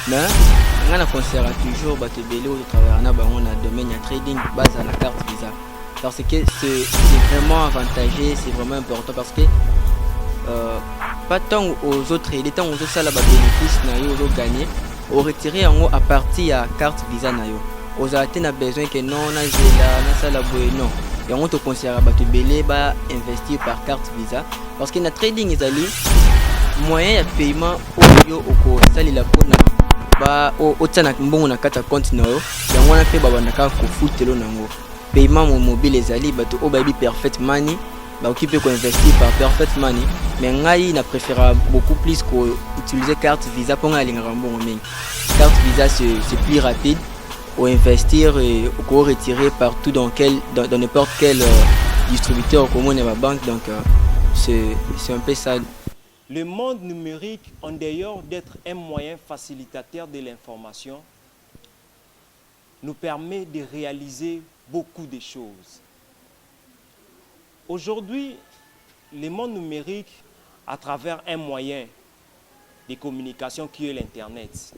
Mais on a conseillé toujours bah, te belé ou de travailler dans le domaine de trading base à la carte Visa. Parce que c'est vraiment avantageux, c'est vraiment important parce que pas tant aux autres traders, tant aux autres ça là bénéfice aux autres gagner, au retirer en haut à partir à carte Visa nayo. Aux athènes a besoin que non na zela na ça la non. Et on te conseille bah te belé bah investir par carte Visa parce que na trading ils allaient moyen de paiement au salela pona ba o tsana mbongo na kata compte na yo yango na pe ba bandaka ko futelo nango paiement mobile ezali bato o baby perfect money ba occupé ko investir par perfect money mais ngai na préfère beaucoup plus ko utiliser carte Visa pour nga linga mbongo mingi. Carte Visa c'est plus rapide ou investir et ko retirer partout dans n'importe quel distributeur comme ma banque donc c'est un peu ça. Le monde numérique, en dehors d'être un moyen facilitateur de l'information, nous permet de réaliser beaucoup de choses. Aujourd'hui, le monde numérique, à travers un moyen de communication qui est l'Internet,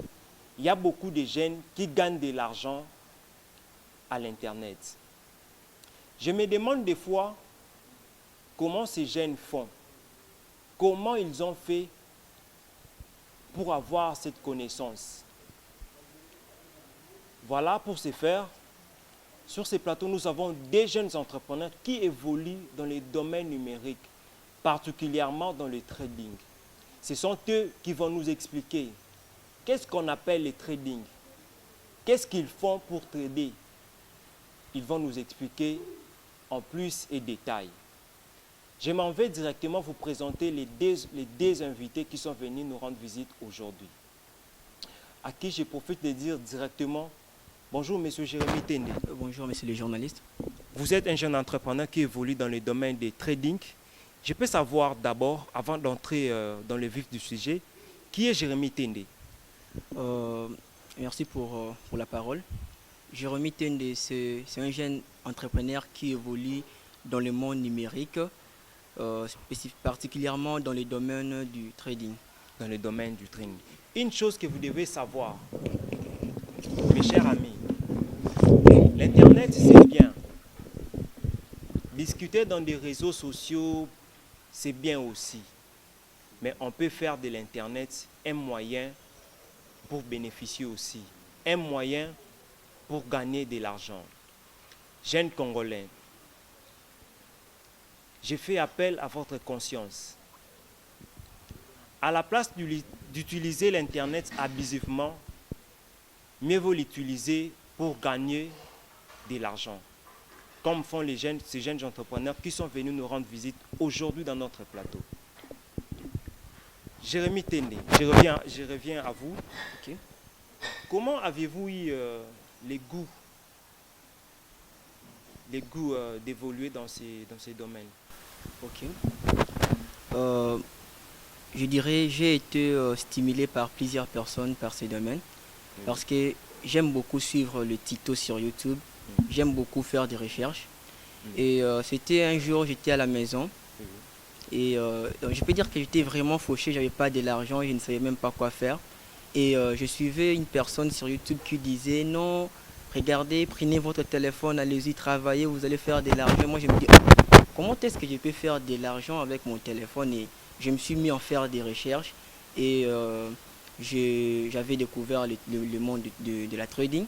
il y a beaucoup de jeunes qui gagnent de l'argent à l'Internet. Je me demande des fois comment ces jeunes font. Comment ils ont fait pour avoir cette connaissance? Voilà, pour ce faire, sur ces plateaux, nous avons des jeunes entrepreneurs qui évoluent dans les domaines numériques, particulièrement dans le trading. Ce sont eux qui vont nous expliquer qu'est-ce qu'on appelle le trading, qu'est-ce qu'ils font pour trader. Ils vont nous expliquer en plus et détail. Je m'en vais directement vous présenter les deux invités qui sont venus nous rendre visite aujourd'hui. À qui je profite de dire directement bonjour, monsieur Jérémy Tende. Bonjour, monsieur le journaliste. Vous êtes un jeune entrepreneur qui évolue dans le domaine des trading. Je peux savoir d'abord, avant d'entrer dans le vif du sujet, qui est Jérémy Tende? Merci pour la parole. Jérémy Tende, c'est un jeune entrepreneur qui évolue dans le monde numérique. Particulièrement dans le domaine du trading. Dans le domaine du trading. Une chose que vous devez savoir, mes chers amis, l'Internet c'est bien. Discuter dans des réseaux sociaux, c'est bien aussi. Mais on peut faire de l'Internet un moyen pour bénéficier aussi. Un moyen pour gagner de l'argent. Jeunes Congolais, je fais appel à votre conscience. À la place d'utiliser l'Internet abusivement, mieux vaut l'utiliser pour gagner de l'argent. Comme font ces jeunes entrepreneurs qui sont venus nous rendre visite aujourd'hui dans notre plateau. Jérémy Tende, je reviens à vous. Okay. Comment avez-vous eu les goûts d'évoluer dans ces domaines? Ok. Je dirais j'ai été stimulé par plusieurs personnes par ces domaines parce que j'aime beaucoup suivre le tuto sur YouTube, j'aime beaucoup faire des recherches et c'était un jour j'étais à la maison et je peux dire que j'étais vraiment fauché, j'avais pas de l'argent, je ne savais même pas quoi faire et je suivais une personne sur YouTube qui disait non, regardez, prenez votre téléphone, allez-y travailler, vous allez faire de l'argent. Moi je me dis comment est-ce que je peux faire de l'argent avec mon téléphone? Et je me suis mis à faire des recherches et j'avais découvert le monde de la trading.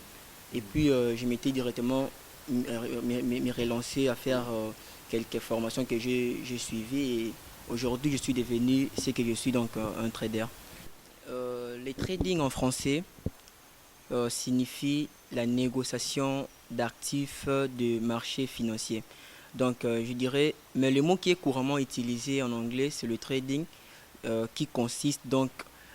Et puis je m'étais directement me relancé à faire quelques formations que j'ai suivies. Et aujourd'hui, je suis devenu ce que je suis, donc un trader. Le trading en français signifie la négociation d'actifs de marché financier. Donc je dirais, mais le mot qui est couramment utilisé en anglais, c'est le trading, qui consiste donc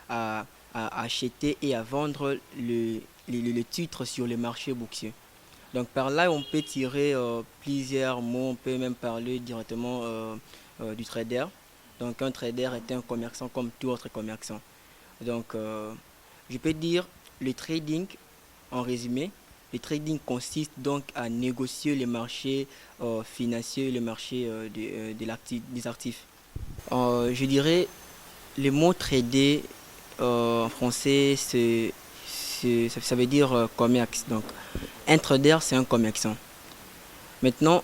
à acheter et à vendre le titre sur le marché boursier. Donc par là, on peut tirer plusieurs mots, on peut même parler directement du trader. Donc un trader est un commerçant comme tout autre commerçant. Donc je peux dire le trading, en résumé, le trading consiste donc à négocier les marchés financiers, les marchés des actifs. Je dirais, le mot trader en français, ça veut dire commerce. Donc, un trader, c'est un commerçant. Maintenant,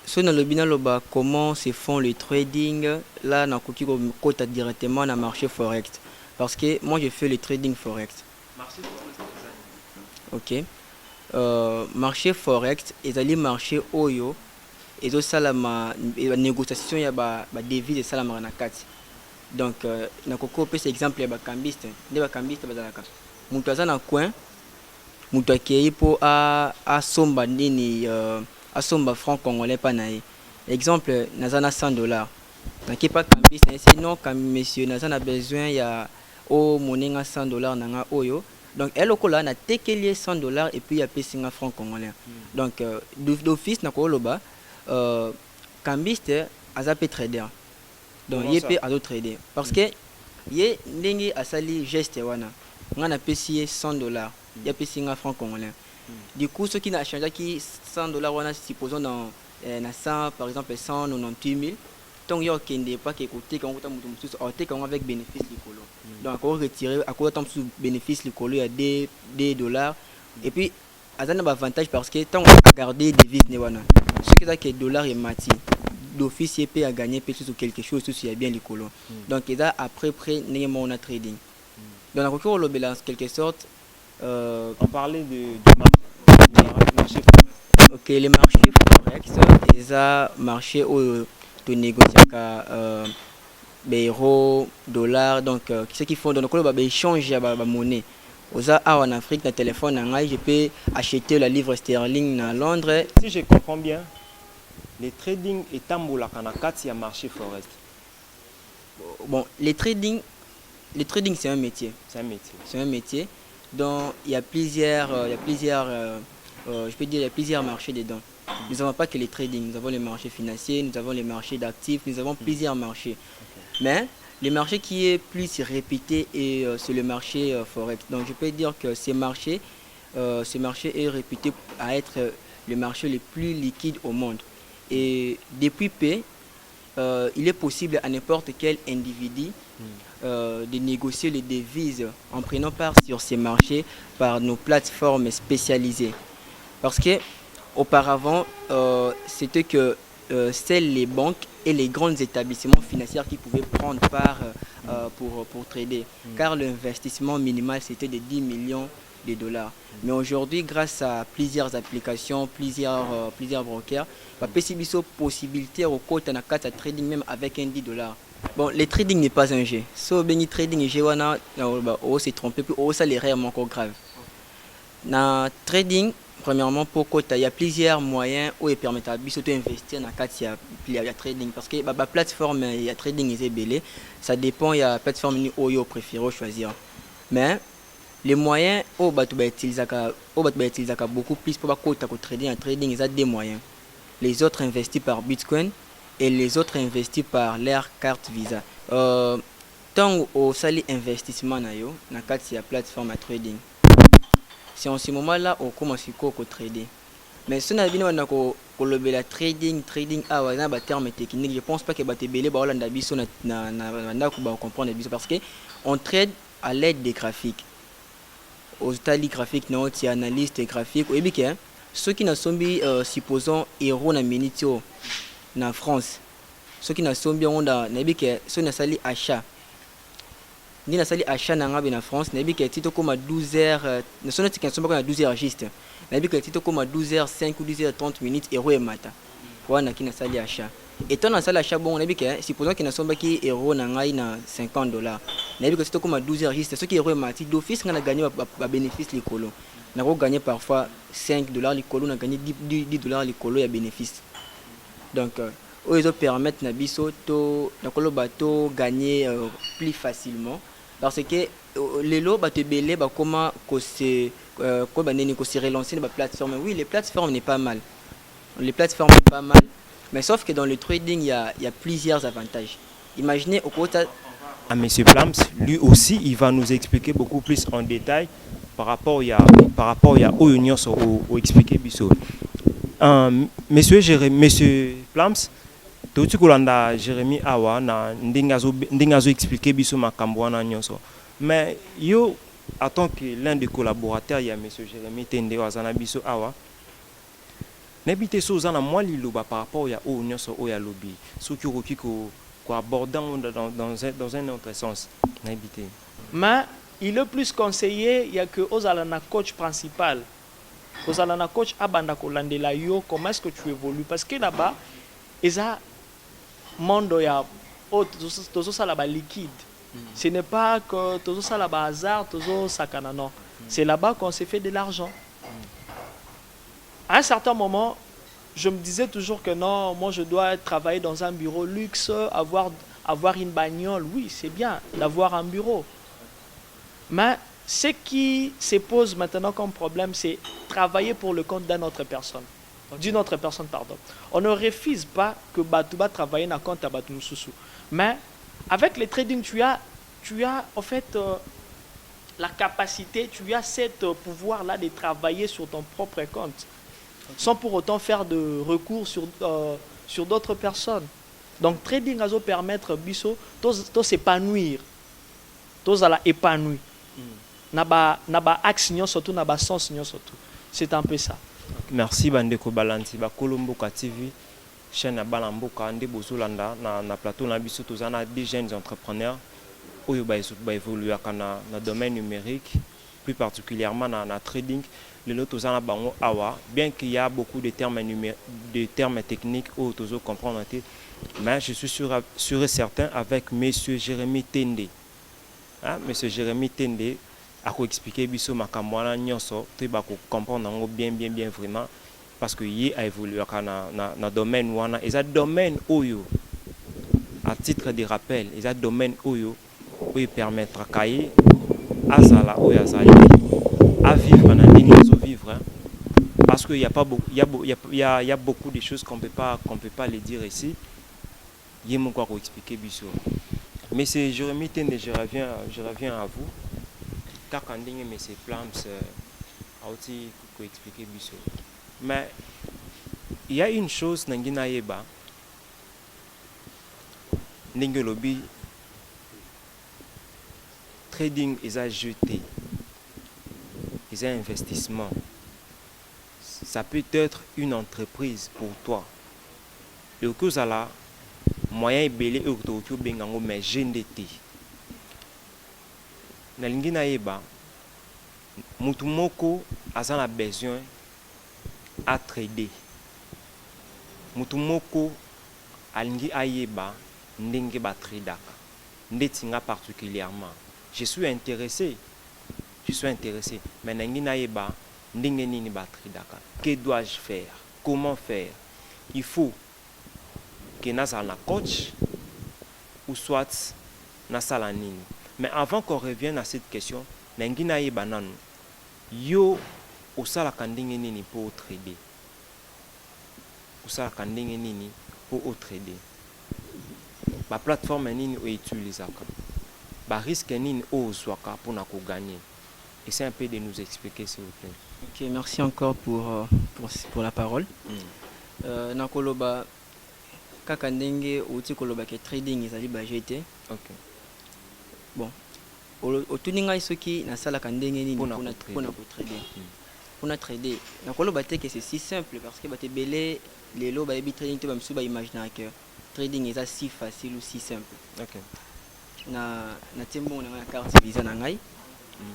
si on a le binaloba, comment se font le trading, là, on a directement dans le marché Forex. Parce que moi, je fais le trading Forex. Marché Ok. Marché Forex, et le marché Oyo, et aussi la négociation, il y a des devises et ça la maranakati. Donc, na koko pe exemple ya bakambiste, nde bakambiste bazalaka. Mutu aza na coin, mutu akei po a somba nini a somba franc congolais pa na ye. Exemple, naza na $100. Naki pa kambiste, na sinon comme monsieur naza na besoin ya o moninga $100 nanga oyo. Donc, elle okola na tekeli $100 et puis ya pesinga franc congolais. Donc, d'office na koloba kambiste aza pe trader. Donc il peut à trader parce que il ndenge asali geste wana on a payé $100 il y a payé un franc congolais. Du coup ceux qui n'a changé qui $100 wana supposons dans 100 par exemple 198 000 donc il y a kende pas que côté quand on mutu mutu avec bénéfice likolo. Donc on retirer à quoi tant sous bénéfice likolo il y a des dollars et puis azana ba avantage parce que tant on a gardé devise ne wana ce qui est que dollar est mati d'office il peut gagner peut-être sur quelque chose s'il y a bien les colons. Donc il a après on a trading. Donc on a en quelque sorte on parlait du marché. OK, les marchés forex ils a marché au de négocier euro, dollar donc ce qu'ils font dans le colon échange ya monnaie. En Afrique, dans le téléphone, je peux acheter la livre sterling à Londres. Si je comprends bien, le trading est un marché forex. Bon, le trading c'est un métier. C'est un métier. Donc il y a plusieurs, je peux dire, il y a plusieurs marchés dedans. Nous n'avons pas que les trading, nous avons les marchés financiers, nous avons les marchés d'actifs, nous avons plusieurs marchés. Mais le marché qui est plus répété c'est le marché forex. Donc je peux dire que ce marché est réputé à être le marché le plus liquide au monde. Et depuis peu, il est possible à n'importe quel individu de négocier les devises en prenant part sur ces marchés par nos plateformes spécialisées. Parce que auparavant, c'était que seuls les banques et les grands établissements financiers qui pouvaient prendre part pour trader. Car l'investissement minimal c'était de 10 millions de dollars. Mais aujourd'hui, grâce à plusieurs applications, plusieurs brokers, il y a possibilité au côté de trading même avec un $10. Bon, le trading n'est pas un jeu. Si le trading est un jeu, on s'est trompé, ça l'erreur est encore grave. Dans le trading, premièrement, il y a plusieurs moyens où il permet d'investir dans le trading. Parce que la plateforme de trading est belé, ça dépend de la plateforme où vous préférez choisir. Mais les moyens où vous utilisez beaucoup plus pour trader en trading, il y a des moyens. Les autres investissent par Bitcoin et les autres investissent par leur carte Visa. Tant au sali investissement na la plateforme de trading. C'est en ce moment-là qu'on commence à trader. Mais si on a bien le trading a terme technique, je ne pense pas que comprendre parce qu'on trade à l'aide des graphiques. Aux États-Unis graphiques, il y a analyse graphique. Ceux qui ne sont pas supposons héros na minitio na France. Ceux qui ne sont pas on a ceux qui sali achat. Ni na sali achat na ngabe na France, na bika tito comme 12h, ne sont pas qui sont pas 12h juste. Na bika tito comme 12h5 ou 12h30 minutes héros et mata. Wana qui na sali achat. Et ton na sali achat bon na bika supposons qu'ils ne sont pas qui héros na ngai na $50. Na bika tito comme 12h juste, ceux qui héros et mati d'office na gagner ba bénéfice les colo. On a gagné parfois $5 les colos, on a gagné $10 les colos et bénéfices. Donc, ils permettent à biso to gagner plus facilement parce que les lots comment se relancer la plateforme. Oui, les plateformes n'est pas mal. Mais sauf que dans le trading, il y a plusieurs avantages. Imaginez au côté à M. Plams, lui aussi, il va nous expliquer beaucoup plus en détail par rapport à où union au expliquer biso. Monsieur Plams, tout ce que Jérémy Awa na ndingazo expliquer biso makambo wana nyonso. Mais yo en tant que l'un des collaborateurs, il y a M. Jérémy Tende Wazanabiso Awa. N'habitez pas dans moi liloba par rapport à l'Union au lobby. Ce qui est abordant dans un autre sens. N'habitez. Mais il est plus conseillé, il y a que aux alana coach principal. Aux alana coach abanda kolandela yo, comment est-ce que tu évolues? Parce que là-bas, ils ont monde ya tout ça là-bas liquide. Ce n'est pas que tout ça là-bas hasard, tout ça sakana non. C'est là-bas qu'on s'est fait de l'argent. À un certain moment, je me disais toujours que non, moi je dois travailler dans un bureau luxe, avoir une bagnole. Oui, c'est bien d'avoir un bureau. Mais ce qui se pose maintenant comme problème, c'est travailler pour le compte d'une autre personne. D'une autre personne, pardon. On ne refuse pas que Batouba travaille dans le compte à Batou Moussoussou. Mais avec le trading, tu as en fait la capacité, tu as ce pouvoir-là de travailler sur ton propre compte, sans pour autant faire de recours sur d'autres personnes. Donc, trading a permettre biso de s'épanouir, de s'épanouir. Naba axe surtout, naba sens surtout. C'est un peu ça. Merci Bandeko Balanti, Bakolombo TV, chaîne à Balamboka, Ande Bozolanda, na plateau na biso tozana des jeunes entrepreneurs qui évoluent dans le domaine numérique, plus particulièrement dans le trading. Le lot tozana bango awa, bien qu'il y a beaucoup de termes techniques où tozo comprendre, mais je suis sûr et certain avec Monsieur Jérémy Tende. Monsieur Jérémy Tende a expliqué biso makamwana nyonso to ba ko comprendre bien vraiment parce que il a évolué dans domaine wana et ça domaine oyo à titre de rappel et ça domaine oyo peut permettre kai azala oyo azali à vivre dans les vivre parce que il y a beaucoup de choses qu'on peut pas les dire ici il me quoi expliquer biso mais c'est Jérémy Tende, je reviens à vous. Quand mais ces plans aussi expliquer biso mais il y a une chose nangina yeba ndenge lobby trading ils a jeté ils a investissement ça peut être une entreprise pour toi le cause à la moyen belé autour bengango mais GNDT nalingi na yeba mutu moko aza na besoin à trader mutu moko alingi ayeba ndenge ba tradaka ndetinga particulièrement je suis intéressé mais nalingi na yeba ndenge nini ba tradaka que dois-je faire comment faire il faut que nazala na coach ou soit na sala nini. Mais avant qu'on revienne à cette question, nangina yeba nanu yo osala kandenge nini pour trader. Osala kandenge nini pour trader. Ba plateforme nini o utilisaka. Ba risque nini o swaka pour na ko gagner. Essayez un peu de nous expliquer s'il vous plaît. Ok, merci encore pour la parole. Nakoloba kaka ndenge outi koloba ke trading ezali budgeté. OK. Bon, au tuninga isoki na sala kandenge nini pour trader. Pour trader. Na koloba te que c'est si simple parce que bate belé les lots ba trading te ba msuba imaginer que trading est si facile ou si simple. OK. Na tembo na carte Visa na ngai.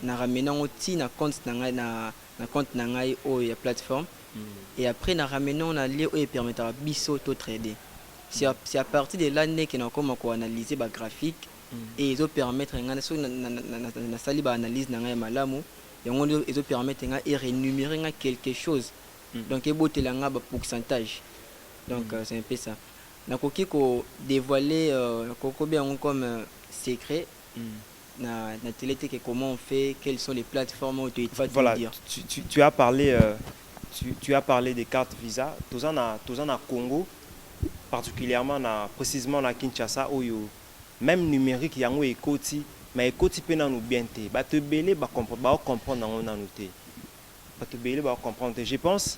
Na ramenant oti na compte na ngai na compte na ngai o ya plateforme. Et après na ramenant na lié o permettra biso to trader. C'est à partir de l'année que nous commençons à analyser les graphiques et ils permettent de faire l'analyse de malamu et ils permettent de rémunérer quelque chose. Donc il y a un pourcentage. Donc c'est un peu ça. Nous avons dévoilé comme secret na télé comment on fait, quelles sont les plateformes où tu voilà, tu as parlé tu as parlé des cartes Visa. Tous en a Congo. Particulièrement précisément na Kinshasa où même numérique yango ekoti mais ekoti pe na nous bien te ba te belé ba comprendre nango na noté ba te belé ba comprendre je pense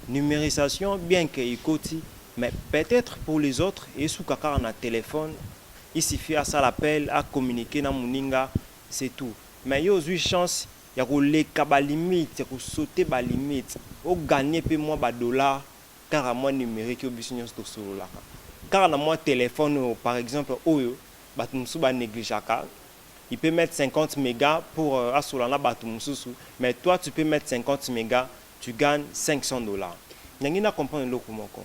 numérisation bien que ekoti mais peut-être pour les autres et sous kaka na téléphone il suffit à ça l'appel à communiquer na muninga c'est tout mais il y a aussi chance il y a les limite il y a sauter ba limite au gagner peu moins ba dollar car à moi numérique au business de solo là car à moi téléphone par exemple oyo ba tumsu ba négligeaka il peut mettre 50 mégas pour asolana ba tumsu mais toi tu peux mettre 50 mégas tu gagnes $500 n'angina comprendre le komoko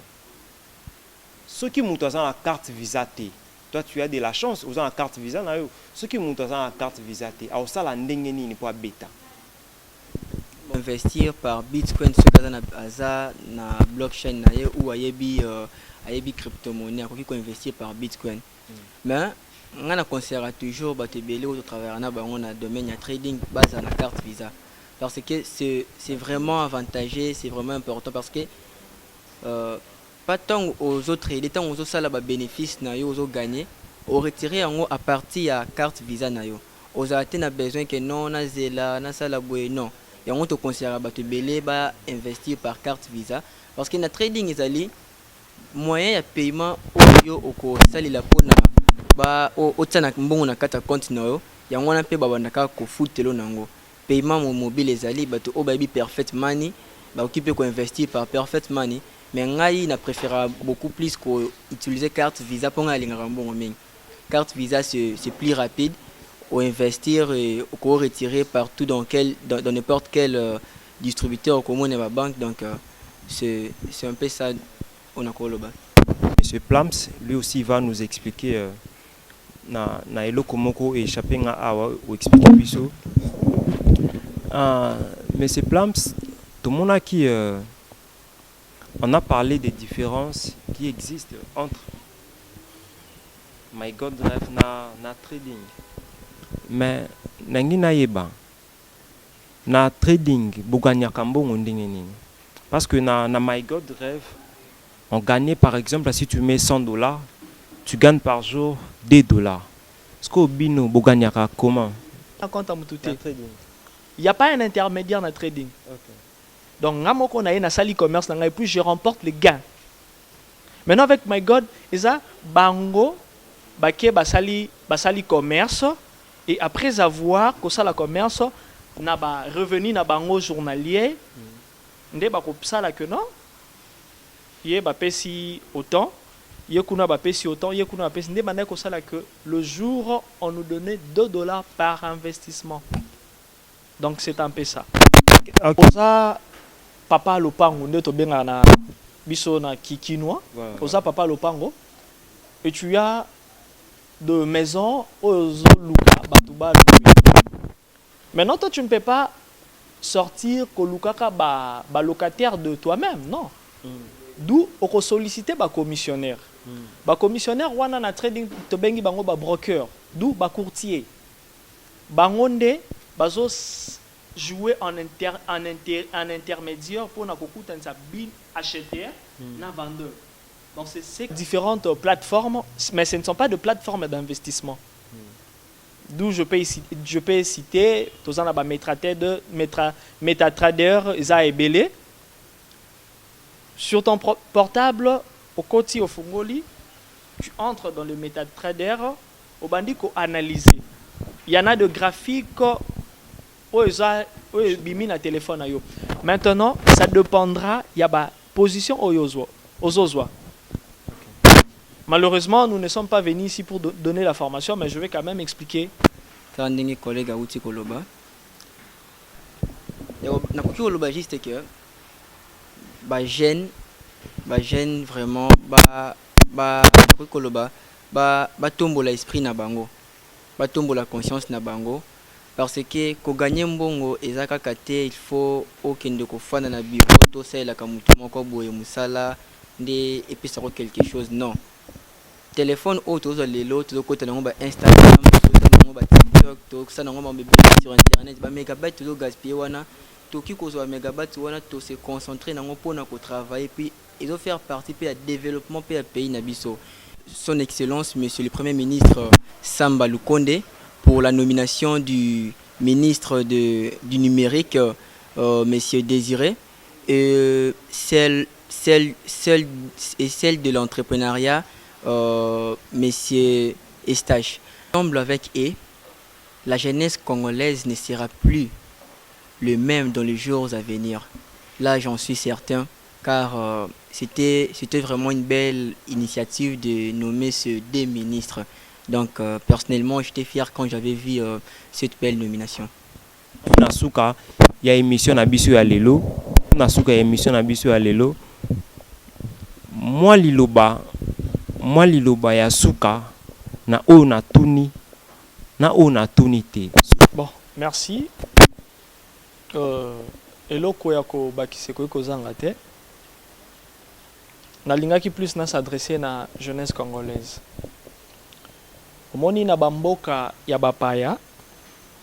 ceux qui montent dans la carte Visa T toi tu as de la chance aux la carte Visa na yo ceux qui montent dans la carte Visa T a ça la ndenge nini pour bêta investir par Bitcoin ce cas na blockchain na ye ou ayebi crypto-monnaie ko investir par Bitcoin mais on a conseillé toujours bato belé au travers na bango na domaine ya trading base na carte Visa parce que c'est vraiment avantageux, c'est vraiment important parce que pas tant aux autres les temps aux ça là bénéfice na yo aux gagner au retirer en à partir à carte Visa na yo aux a besoin que non na zela na sala boy non et on te conseille bato belé ba investir par carte Visa parce que na trading ezali moyen ya paiement oyo oko sali la pona ba o tsana mbongo na kata compte na yo yango na pe ba bandaka ko futelo nango paiement mobile ezali bato o baby perfect money ba occupé ko investir par perfect money mais ngai na préfère beaucoup plus ko utiliser carte Visa pour nga lingara mbongo mingi carte Visa c'est plus rapide ou investir et ou retirer partout dans n'importe quel distributeur comme on est ma banque donc c'est un peu ça on a quoi là-bas. Monsieur Plams lui aussi va nous expliquer na eloko moko échappé nga awa ou expliquer biso Monsieur Plams tout le monde a qui on a parlé des différences qui existent entre MyGod Drive na trading mais nangi na yeba na trading buganyaka mbongo ndenge nini parce que na MyGod Drive on gagnait par exemple si tu mets $100 tu gagnes par jour $2 ce que bino buganyaka comment compte à trading il y a pas un intermédiaire dans trading okay. Donc ngamoko na na sali commerce na et puis je remporte les gains maintenant avec MyGod eza bango bake basali commerce et après avoir que ça la commerce na ba revenu na bango journalier ndé ba ko sala que non yé ba pesi autant yé kuna ba pesi autant yé kuna ba pesi ndé ba ko sala que le jour on nous donnait $2 par investissement donc c'est un peu ça okay. Ça papa lopango ndé to benga na biso na kikinois ça papa lopango et tu as de maisons aux luka batuba. Maintenant toi tu ne peux pas sortir ko lukaka ba locataire de toi-même non d'où on solliciter ba commissionnaire ba commissionnaire wana na trading to bengi bango ba broker d'où ba courtier bangonde bazo jouer en intermédiaire pour na kokuta sa bin acheteur na vendeur. Donc c'est différentes plateformes, mais ce ne sont pas de plateformes d'investissement. D'où je peux citer tous en bas MetaTrader, Isa et Belé. Sur ton portable, au côté au Fungoli, tu entres dans le MetaTrader, au bandiko analyser. Il y en a de graphiques au bimi na téléphone ayo. Maintenant, ça dépendra, il y a ba position au Ozozwa. Malheureusement, nous ne sommes pas venus ici pour donner la formation, mais je vais quand même expliquer. Ça un dingue collègue à outil koloba. Na koki koloba juste que ba jeune vraiment ba koki koloba ba tombo la esprit na bango. Ba tombo la conscience na bango parce que ko gagner mbongo ezaka kate il faut okende ko fana na bureau to sala ka mutu moko boye musala ndé et puis ça quelque chose non. Téléphone auto lelo to côté na ngomba Instagram to ngomba TikTok to ça na ngomba bébé sur internet ba mégabyte to gaspiller wana to ki ko zo mégabyte wana to se concentrer na ngompo na ko travailler puis ils ont faire partie à développement pays pays na biso. Son excellence monsieur le premier ministre Samba Lukonde pour la nomination du ministre du numérique monsieur Désiré et celle de l'entrepreneuriat Monsieur Estache. Ensemble avec la jeunesse congolaise ne sera plus le même dans les jours à venir. Là, j'en suis certain, car c'était vraiment une belle initiative de nommer ces deux ministres. Donc, personnellement, j'étais fier quand j'avais vu cette belle nomination. Nasuka, il y a émission à Bissou à Lelo. Nasuka, il y a émission à Bissou à Lelo. Moi, liloba ya suka, na o na tuni te. Bon, merci. Eloko ya ko bakise ko kozanga te. Nalingaki plus na s'adresser na jeunesse congolaise. Omoni na bamboka ya bapaya,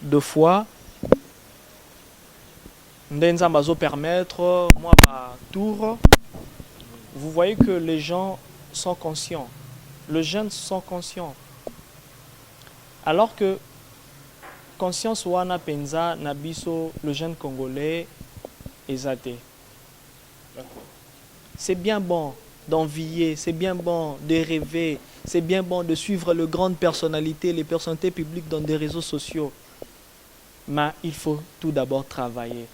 deux fois ndenza bazo permettre moi ba tour. Vous voyez que les gens sont conscients. Les jeunes sont conscients. Alors que conscience wana penza nabiso le jeune congolais ezate. C'est bien bon d'envier, c'est bien bon de rêver, c'est bien bon de suivre les grandes personnalités, les personnalités publiques dans des réseaux sociaux. Mais il faut tout d'abord travailler.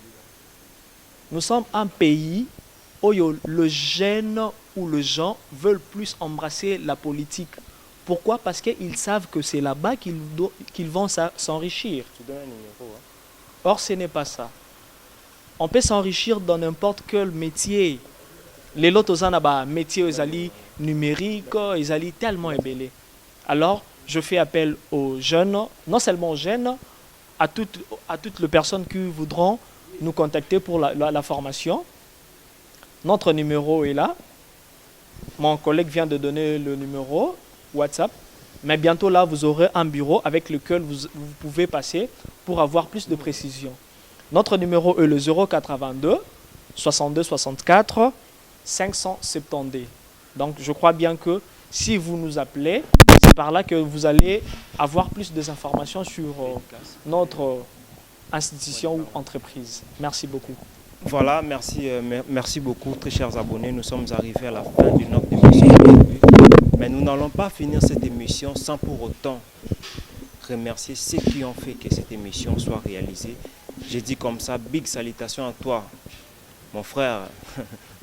Nous sommes un pays où le jeune ou les gens veulent plus embrasser la politique. Pourquoi? Parce qu'ils savent que c'est là-bas qu'ils vont s'enrichir. Or, ce n'est pas ça. On peut s'enrichir dans n'importe quel métier. Les lots ont métier numérique, ils allaient tellement ébélés. Alors, je fais appel aux jeunes, non seulement aux jeunes, à toutes les personnes qui voudront nous contacter pour la formation. Notre numéro est là. Mon collègue vient de donner le numéro WhatsApp. Mais bientôt là, vous aurez un bureau avec lequel vous pouvez passer pour avoir plus de précision. Notre numéro est le 082 62 64 572. Donc je crois bien que si vous nous appelez, c'est par là que vous allez avoir plus d'informations sur notre institution ou entreprise. Merci beaucoup. Voilà, merci beaucoup, très chers abonnés. Nous sommes arrivés à la fin de notre émission aujourd'hui. Mais nous n'allons pas finir cette émission sans pour autant remercier ceux qui ont fait que cette émission soit réalisée. J'ai dit comme ça, big salutations à toi, mon frère.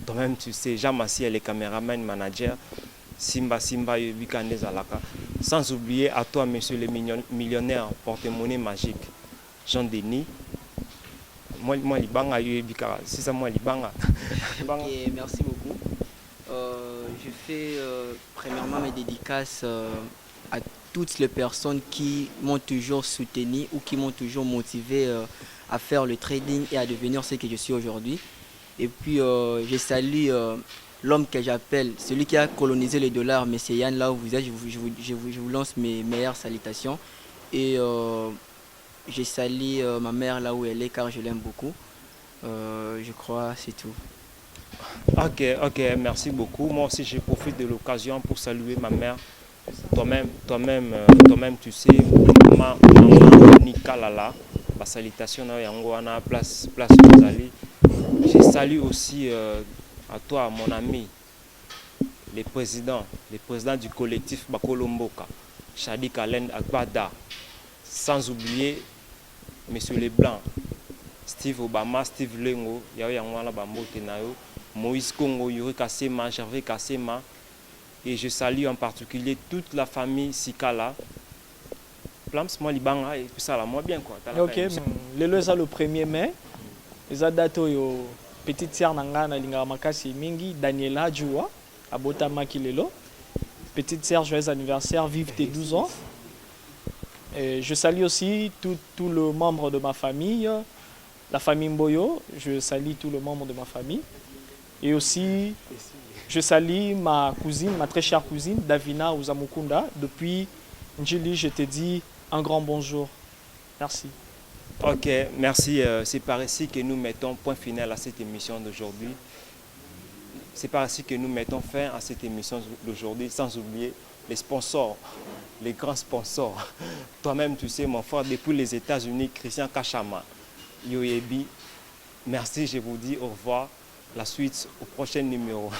Toi-même, tu sais, Jean Massiel, les caméramans, manager, Simba, Yubikane Zalaka. Sans oublier à toi, monsieur le millionnaire, porte-monnaie magique, Jean-Denis. Moi, c'est ça, moi, Libanga. Okay, merci beaucoup. Je fais premièrement mes dédicaces à toutes les personnes qui m'ont toujours soutenu ou qui m'ont toujours motivé à faire le trading et à devenir ce que je suis aujourd'hui. Et puis, je salue l'homme que j'appelle, celui qui a colonisé le dollar, M. Yann, là où vous êtes. Je vous lance mes meilleures salutations. Et je salue ma mère là où elle est, car je l'aime beaucoup. Je crois c'est tout. Ok, merci beaucoup. Moi aussi, je profite de l'occasion pour saluer ma mère. Toi-même, tu sais, maman Nikalala, la salutation à place Rosali. Je salue aussi à toi, mon ami, le président du collectif Bakolomboka, Shadi Kalen Agbada, sans oublier Monsieur Leblanc, Steve Obama, Steve Lengo, Moïse Congo, Yuri Kassema, Gervais Kassema, et je salue en particulier toute la famille Sikala. Plams, moi, Libanga, et tout ça, là, moi bien quoi. Ok, le 1er mai, les dates petite sœur Nangana Linga Makasi Mingi, Daniela Djoua, à Botama Kilelo. Petite sœur, joyeux anniversaire, vive tes 12 ans. Et je salue aussi tous les membres de ma famille, la famille Mboyo, je salue tous les membres de ma famille. Et aussi, je salue ma cousine, ma très chère cousine, Davina Uzamukunda. Depuis Njili, je te dis un grand bonjour. Merci. Ok, merci. C'est par ici que nous mettons point final à cette émission d'aujourd'hui. C'est par ici que nous mettons fin à cette émission d'aujourd'hui, sans oublier les sponsors, les grands sponsors. Toi-même, tu sais, mon frère, depuis les États-Unis, Christian Kachama, Yoyebi. Merci, je vous dis au revoir. La suite au prochain numéro.